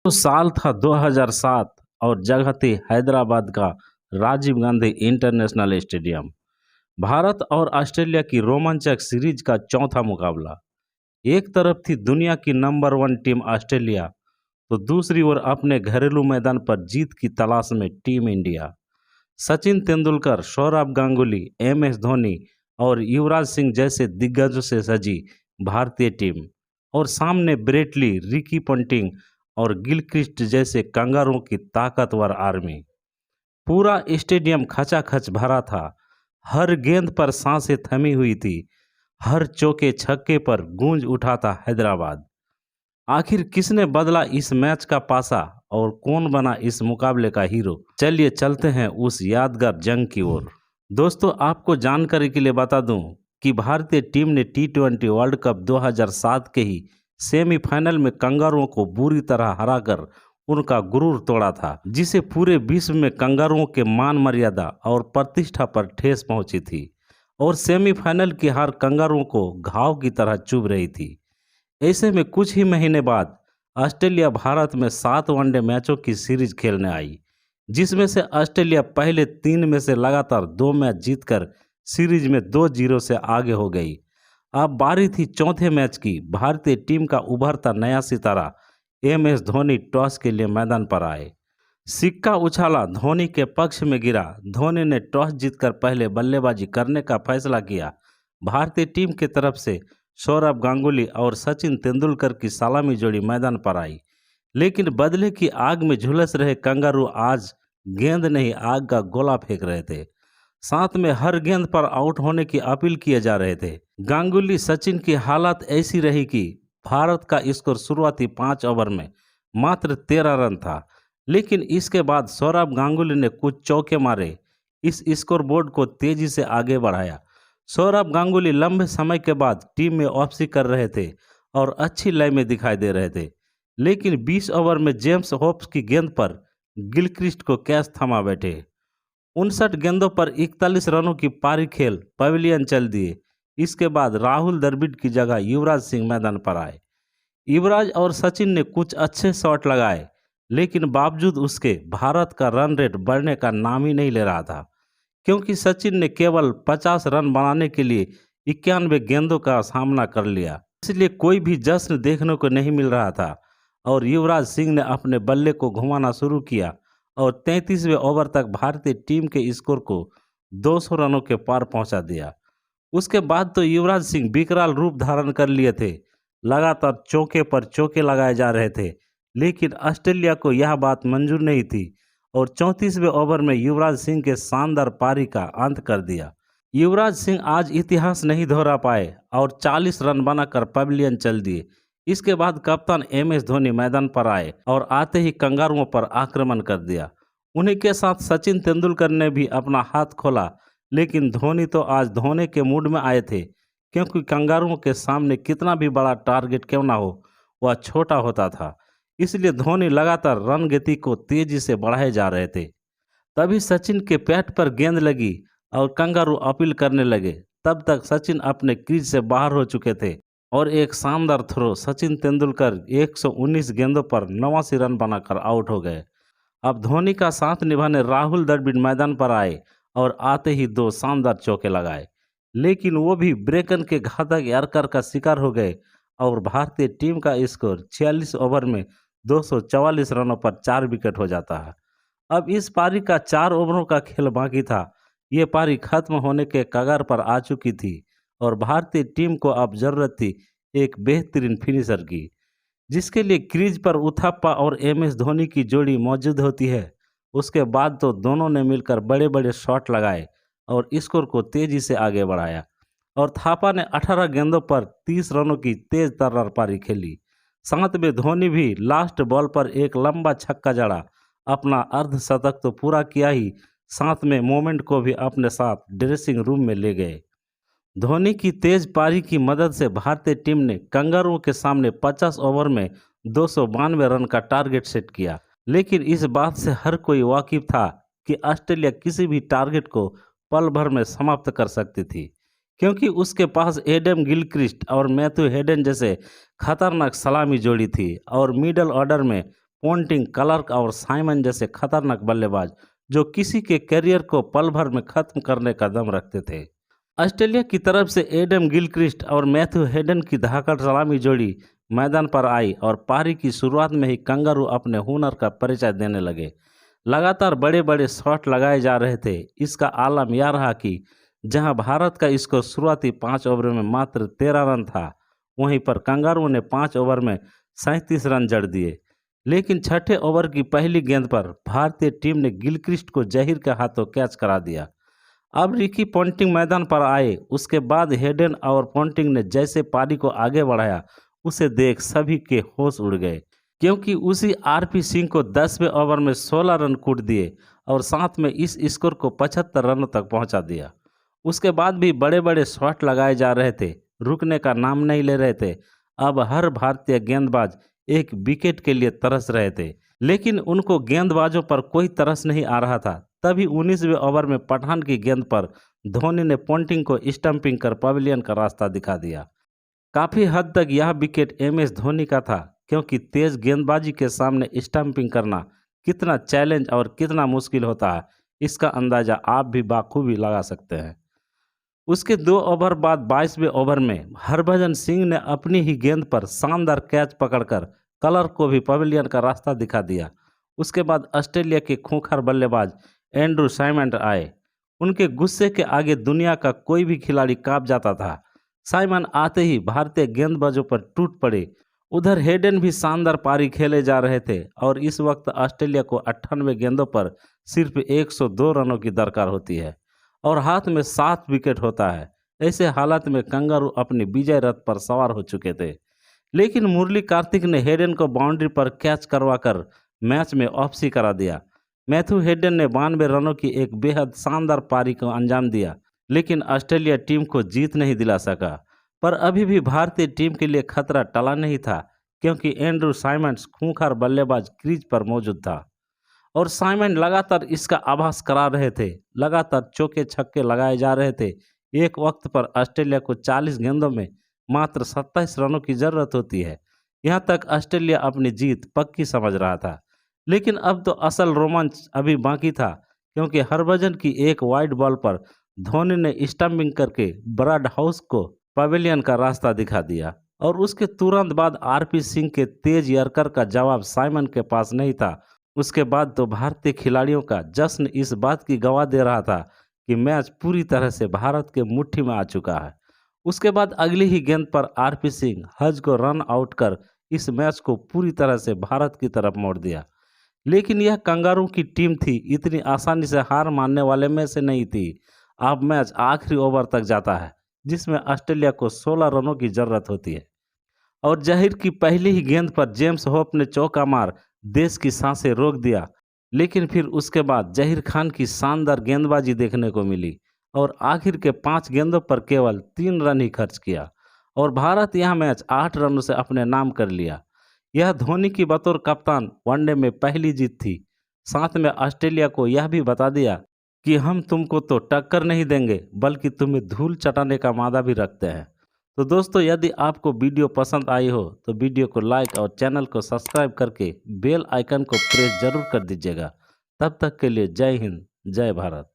तो साल था 2007 और जगह थी हैदराबाद का राजीव गांधी इंटरनेशनल स्टेडियम। भारत और ऑस्ट्रेलिया की रोमांचक सीरीज का चौथा मुकाबला। एक तरफ थी दुनिया की नंबर 1 टीम ऑस्ट्रेलिया, तो दूसरी ओर अपने घरेलू मैदान पर जीत की तलाश में team India. Sachin Tendulkar, Sourav Ganguly, M S Dhoni और युवराज सिंह जैसे दिग्गजों से सजी भारतीय टीम, और सामने ब्रेटली, रिकी पंटिंग और गिलक्रिस्ट जैसे कंगारुओं की ताकतवर आर्मी। पूरा स्टेडियम खचाखच भरा था। हर गेंद पर सांसें थमी हुई थी। हर चौके छक्के पर गूंज उठा था हैदराबाद। आखिर किसने बदला इस मैच का पासा और कौन बना इस मुकाबले का हीरो? चलिए चलते हैं उस यादगार जंग की ओर। दोस्तों, आपको जानकारी के लिए बता दूं कि भारतीय टीम ने T20 वर्ल्ड कप 2007 के ही सेमीफाइनल में कंगारुओं को बुरी तरह हराकर उनका गुरूर तोड़ा था, जिसे पूरे विश्व में कंगारुओं के मान मर्यादा और प्रतिष्ठा पर ठेस पहुंची थी। और सेमीफाइनल की हार कंगारुओं को घाव की तरह चुभ रही थी। ऐसे में कुछ ही महीने बाद ऑस्ट्रेलिया भारत में 7 वनडे मैचों की सीरीज खेलने आई, जिसमें से ऑस्ट्रेलिया पहले 3 में से लगातार 2 मैच जीतकर सीरीज में 2-0 से आगे हो गई। अब बारी थी चौथे मैच की। भारतीय टीम का उभरता नया सितारा एम एस धोनी टॉस के लिए मैदान पर आए। सिक्का उछाला, धोनी के पक्ष में गिरा। धोनी ने टॉस जीतकर पहले बल्लेबाजी करने का फैसला किया। भारतीय टीम की तरफ से सौरव गांगुली और सचिन तेंदुलकर की सलामी जोड़ी मैदान पर आई, लेकिन बदले की आग में झुलस रहे कंगारू आज गेंद नहीं, आग का गोला फेंक रहे थे। साथ में हर गेंद पर आउट होने की अपील किए जा रहे थे। गांगुली सचिन की हालत ऐसी रही कि भारत का स्कोर शुरुआती 5 ओवर में मात्र 13 रन था, लेकिन इसके बाद सौरव गांगुली ने कुछ चौके मारे, इस स्कोरबोर्ड को तेजी से आगे बढ़ाया। सौरव गांगुली लंबे समय के बाद टीम में वापसी कर रहे थे और अच्छी लय में दिखाई दे रहे थे, लेकिन 20 ओवर में जेम्स होप्स की गेंद पर गिलक्रिस्ट को कैच थमा बैठे। 59 गेंदों पर 41 रनों की पारी खेल पवेलियन चल दिए। इसके बाद राहुल द्रविड़ की जगह युवराज सिंह मैदान पर आए। युवराज और सचिन ने कुछ अच्छे शॉट लगाए, लेकिन बावजूद उसके भारत का रन रेट बढ़ने का नाम ही नहीं ले रहा था, क्योंकि सचिन ने केवल 50 रन बनाने के लिए 91 गेंदों का सामना कर लिया। इसलिए कोई भी जश्न देखने को नहीं मिल रहा था और युवराज सिंह ने अपने बल्ले को घुमाना शुरू किया और 33वें ओवर तक भारतीय टीम के स्कोर को 200 रनों के पार पहुंचा दिया। उसके बाद तो युवराज सिंह विकराल रूप धारण कर लिए थे। लगातार चौके पर चौके लगाए जा रहे थे, लेकिन ऑस्ट्रेलिया को यह बात मंजूर नहीं थी और 34वें ओवर में युवराज सिंह के शानदार पारी का अंत कर दिया। युवराज सिंह आज इतिहास नहीं दोहरा पाए और 40 रन बनाकर पवेलियन चल दिए। इसके बाद कप्तान एम एस धोनी मैदान पर आए और आते ही कंगारुओं पर आक्रमण कर दिया। उन्हीं के साथ सचिन तेंदुलकर ने भी अपना हाथ खोला, लेकिन धोनी तो आज धोने के मूड में आए थे, क्योंकि कंगारुओं के सामने कितना भी बड़ा टारगेट क्यों ना हो, वह छोटा होता था। इसलिए धोनी लगातार रन गति को तेजी से बढ़ाए जा रहे थे। तभी सचिन के पैट पर गेंद लगी और कंगारू अपील करने लगे। तब तक सचिन अपने क्रीज से बाहर हो चुके थे और एक शानदार थ्रो सचिन तेंदुलकर 119 गेंदों पर 89 रन बनाकर आउट हो गए। अब धोनी का साथ निभाने राहुल द्रविड़ मैदान पर आए और आते ही 2 शानदार चौके लगाए, लेकिन वो भी ब्रेकन के घातक यॉर्कर का शिकार हो गए और भारतीय टीम का स्कोर 46 ओवर में 244 रनों पर 4 विकेट हो जाता है। अब इस पारी का 4 ओवरों का खेल बाकी था। ये पारी खत्म होने के कगार पर आ चुकी थी और भारतीय टीम को अब जरूरत थी एक बेहतरीन फिनिशर की, जिसके लिए क्रीज पर उथप्पा और एम एस धोनी की जोड़ी मौजूद होती है। उसके बाद तो दोनों ने मिलकर बड़े बड़े शॉट लगाए और स्कोर को तेजी से आगे बढ़ाया और थापा ने 18 गेंदों पर 30 रनों की तेज तर्रार पारी खेली। साथ में धोनी भी लास्ट बॉल पर एक लंबा छक्का जड़ा। अपना अर्धशतक तो पूरा किया ही, साथ में मोमेंट को भी अपने साथ ड्रेसिंग रूम में ले गए। धोनी की तेज पारी की मदद से भारतीय टीम ने कंगारुओं के सामने 50 ओवर में 292 रन का टारगेट सेट किया, लेकिन इस बात से हर कोई वाकिफ था कि ऑस्ट्रेलिया किसी भी टारगेट को पल भर में समाप्त कर सकती थी, क्योंकि उसके पास एडम गिलक्रिस्ट और मैथ्यू हेडन जैसे खतरनाक सलामी जोड़ी थी और मिडल ऑर्डर में पोंटिंग, क्लार्क और साइमन जैसे खतरनाक बल्लेबाज जो किसी के करियर को पल भर में खत्म करने का दम रखते थे। ऑस्ट्रेलिया की तरफ से एडम गिलक्रिस्ट और मैथ्यू हेडन की धाकड़ सलामी जोड़ी मैदान पर आई और पारी की शुरुआत में ही कंगारू अपने हुनर का परिचय देने लगे। लगातार बड़े बड़े शॉट लगाए जा रहे थे। इसका आलम यह रहा कि जहां भारत का स्कोर शुरुआती 5 ओवर में मात्र 13 रन था, वहीं पर कंगारुओं ने 5 ओवर में 37 रन जड़ दिए। लेकिन छठे ओवर की पहली गेंद पर भारतीय टीम ने गिलक्रिस्ट को जहीर के हाथों कैच करा दिया। अब रिकी पोंटिंग मैदान पर आए। उसके बाद हेडन और पोंटिंग ने जैसे पारी को आगे बढ़ाया, उसे देख सभी के होश उड़ गए, क्योंकि उसी आरपी सिंह को 10वें ओवर में 16 रन कूट दिए और साथ में इस स्कोर को 75 रनों तक पहुंचा दिया। उसके बाद भी बड़े बड़े शॉट लगाए जा रहे थे, रुकने का नाम नहीं ले रहे थे। अब हर भारतीय गेंदबाज एक विकेट के लिए तरस रहे थे, लेकिन उनको गेंदबाजों पर कोई तरस नहीं आ रहा था। तभी 19वें ओवर में पठान की गेंद पर धोनी ने पोंटिंग को स्टंपिंग कर पवेलियन का रास्ता दिखा दिया। काफ़ी हद तक यह विकेट एमएस धोनी का था, क्योंकि तेज गेंदबाजी के सामने स्टंपिंग करना कितना चैलेंज और कितना मुश्किल होता है, इसका अंदाज़ा आप भी बाखूबी लगा सकते हैं। उसके 2 ओवर बाद 22वें ओवर में हरभजन सिंह ने अपनी ही गेंद पर शानदार कैच पकड़कर क्लार्क को भी पवेलियन का रास्ता दिखा दिया। उसके बाद ऑस्ट्रेलिया के खूंखार बल्लेबाज एंड्रू साइमन आए। उनके गुस्से के आगे दुनिया का कोई भी खिलाड़ी कांप जाता था। साइमन आते ही भारतीय गेंदबाजों पर टूट पड़े। उधर हेडन भी शानदार पारी खेले जा रहे थे और इस वक्त ऑस्ट्रेलिया को 98 गेंदों पर सिर्फ 102 रनों की दरकार होती है और हाथ में 7 विकेट होता है। ऐसे हालात में कंगारू अपनी विजय रथ पर सवार हो चुके थे, लेकिन मुरली कार्तिक ने हेडन को बाउंड्री पर कैच करवाकर मैच में वापसी करा दिया। मैथ्यू हेडन ने 92 रनों की एक बेहद शानदार पारी को अंजाम दिया, लेकिन ऑस्ट्रेलिया टीम को जीत नहीं दिला सका। पर अभी भी भारतीय टीम के लिए खतरा टला नहीं था, क्योंकि एंड्रू साइमंड्स खूंखार बल्लेबाज क्रीज पर मौजूद था और साइमन लगातार इसका आभास करा रहे थे। लगातार चौके छक्के लगाए जा रहे थे। एक वक्त पर ऑस्ट्रेलिया को 40 गेंदों में मात्र 27 रनों की जरूरत होती है। यहाँ तक ऑस्ट्रेलिया अपनी जीत पक्की समझ रहा था, लेकिन अब तो असल रोमांच अभी बाकी था, क्योंकि हरभजन की एक वाइड बॉल पर धोनी ने स्टंपिंग करके ब्राड हाउस को पवेलियन का रास्ता दिखा दिया और उसके तुरंत बाद आरपी सिंह के तेज यर्कर का जवाब साइमन के पास नहीं था। उसके बाद तो भारतीय खिलाड़ियों का जश्न इस बात की गवाह दे रहा था कि मैच पूरी तरह से भारत के मुट्ठी में आ चुका है। उसके बाद अगली ही गेंद पर आरपी सिंह हज को रन आउट कर इस मैच को पूरी तरह से भारत की तरफ मोड़ दिया। लेकिन यह कंगारू की टीम थी, इतनी आसानी से हार मानने वाले में से नहीं थी। अब मैच आखिरी ओवर तक जाता है, जिसमें ऑस्ट्रेलिया को 16 रनों की जरूरत होती है और जहीर की पहली ही गेंद पर जेम्स होप ने चौका मार देश की सांसें रोक दिया। लेकिन फिर उसके बाद जहीर खान की शानदार गेंदबाजी देखने को मिली और आखिर के 5 गेंदों पर केवल 3 रन ही खर्च किया और भारत यह मैच 8 रनों से अपने नाम कर लिया। यह धोनी की बतौर कप्तान वनडे में पहली जीत थी। साथ में ऑस्ट्रेलिया को यह भी बता दिया कि हम तुमको तो टक्कर नहीं देंगे, बल्कि तुम्हें धूल चटाने का मादा भी रखते हैं। तो दोस्तों, यदि आपको वीडियो पसंद आई हो तो वीडियो को लाइक और चैनल को सब्सक्राइब करके बेल आइकन को प्रेस जरूर कर दीजिएगा। तब तक के लिए जय हिंद, जय भारत।